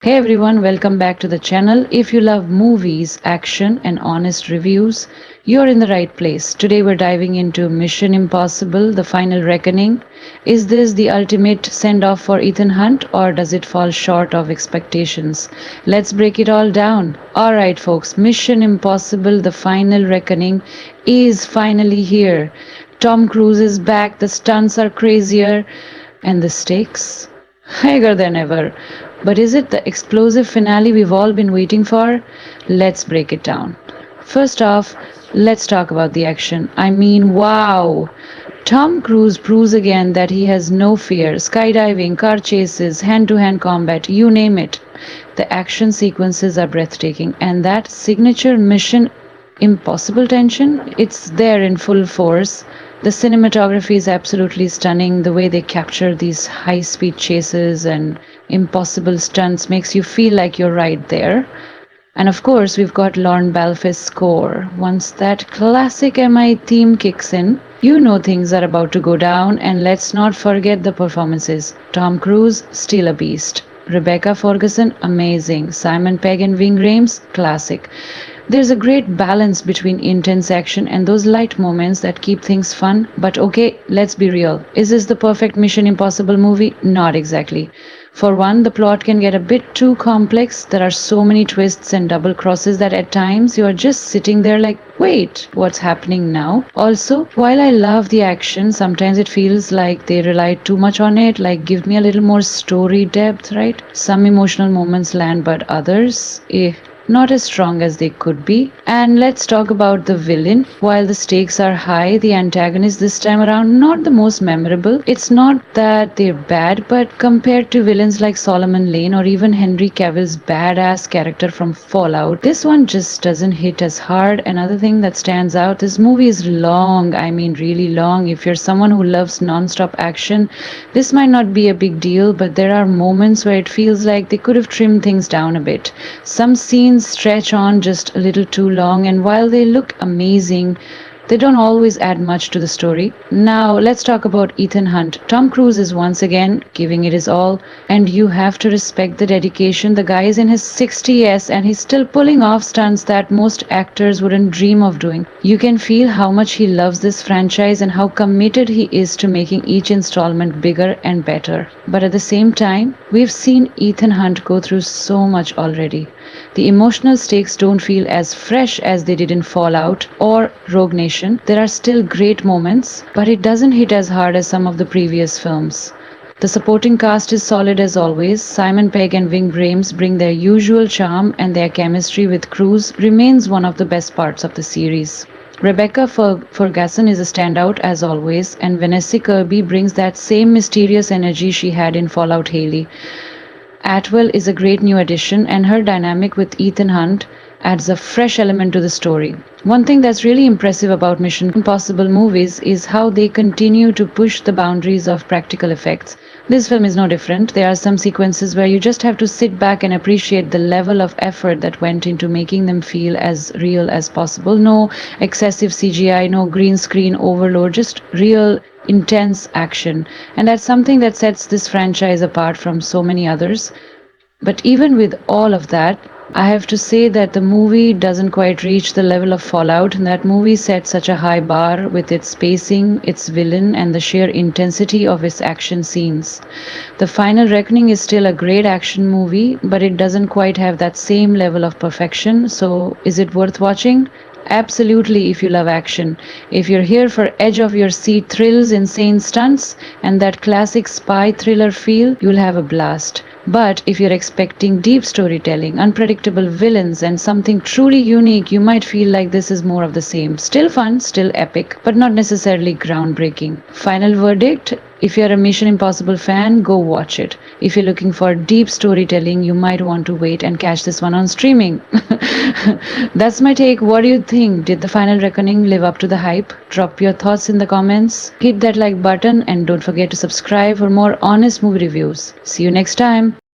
Hey everyone, welcome back to the channel. If you love movies, action, and honest reviews, you're in the right place. Today we're diving into Mission Impossible: The Final Reckoning. Is this the ultimate send off for Ethan Hunt, or does it fall short of expectations? Let's break it all down. Alright, folks, Mission Impossible: The Final Reckoning is finally here. Tom Cruise is back, the stunts are crazier, and the stakes? Higher than ever. But is it the explosive finale we've all been waiting for? Let's break it down. First off, let's talk about the action. I mean, wow! Tom Cruise proves again that he has no fear. Skydiving, car chases, hand to hand combat, you name it. The action sequences are breathtaking, and that signature mission impossible tension, it's there in full force. The cinematography is absolutely stunning. The way they capture these high speed chases and impossible stunts makes you feel like you're right there. And of course, we've got Lorne Balfe's score. Once that classic MI theme kicks in, you know things are about to go down, and let's not forget the performances. Tom Cruise, still a beast. Rebecca Ferguson, amazing. Simon Pegg and Ving Rhames, classic. There's a great balance between intense action and those light moments that keep things fun. But okay, let's be real. Is this the perfect Mission Impossible movie? Not exactly. For one, the plot can get a bit too complex. There are so many twists and double crosses that at times you are just sitting there like, wait, what's happening now? Also, while I love the action, sometimes it feels like they rely too much on it, like give me a little more story depth, right? Some emotional moments land, but others, not as strong as they could be. And let's talk about the villain. While the stakes are high, the antagonist this time around not the most memorable. It's not that they're bad, but compared to villains like Solomon Lane or even Henry Cavill's badass character from Fallout, this one just doesn't hit as hard. Another thing that stands out, this movie is long. I mean really long. If you're someone who loves non-stop action, this might not be a big deal, but there are moments where it feels like they could have trimmed things down a bit. Some scenes stretch on just a little too long, and while they look amazing, they don't always add much to the story. Now, let's talk about Ethan Hunt. Tom Cruise is once again giving it his all, and you have to respect the dedication. The guy is in his 60s and he's still pulling off stunts that most actors wouldn't dream of doing. You can feel how much he loves this franchise and how committed he is to making each installment bigger and better. But at the same time, we've seen Ethan Hunt go through so much already. The emotional stakes don't feel as fresh as they did in Fallout or Rogue Nation. There are still great moments, but it doesn't hit as hard as some of the previous films. The supporting cast is solid as always. Simon Pegg and Ving Rhames bring their usual charm, and their chemistry with Cruise remains one of the best parts of the series. Rebecca Ferguson is a standout as always, and Vanessa Kirby brings that same mysterious energy she had in Fallout Haley. Atwell is a great new addition, and her dynamic with Ethan Hunt adds a fresh element to the story. One thing that's really impressive about Mission Impossible movies is how they continue to push the boundaries of practical effects. This film is no different. There are some sequences where you just have to sit back and appreciate the level of effort that went into making them feel as real as possible. No excessive CGI, no green screen overload, just real intense action. And that's something that sets this franchise apart from so many others. But even with all of that, I have to say that the movie doesn't quite reach the level of Fallout. That movie set such a high bar with its pacing, its villain, and the sheer intensity of its action scenes. The Final Reckoning is still a great action movie, but it doesn't quite have that same level of perfection. So, is it worth watching? Absolutely, if you love action. If you're here for edge of your seat thrills, insane stunts, and that classic spy thriller feel, you'll have a blast. But if you're expecting deep storytelling, unpredictable villains, and something truly unique, you might feel like this is more of the same. Still fun, still epic, but not necessarily groundbreaking. Final verdict: if you're a Mission Impossible fan, go watch it. If you're looking for deep storytelling, you might want to wait and catch this one on streaming. That's my take. What do you think? Did the Final Reckoning live up to the hype? Drop your thoughts in the comments. Hit that like button and don't forget to subscribe for more honest movie reviews. See you next time.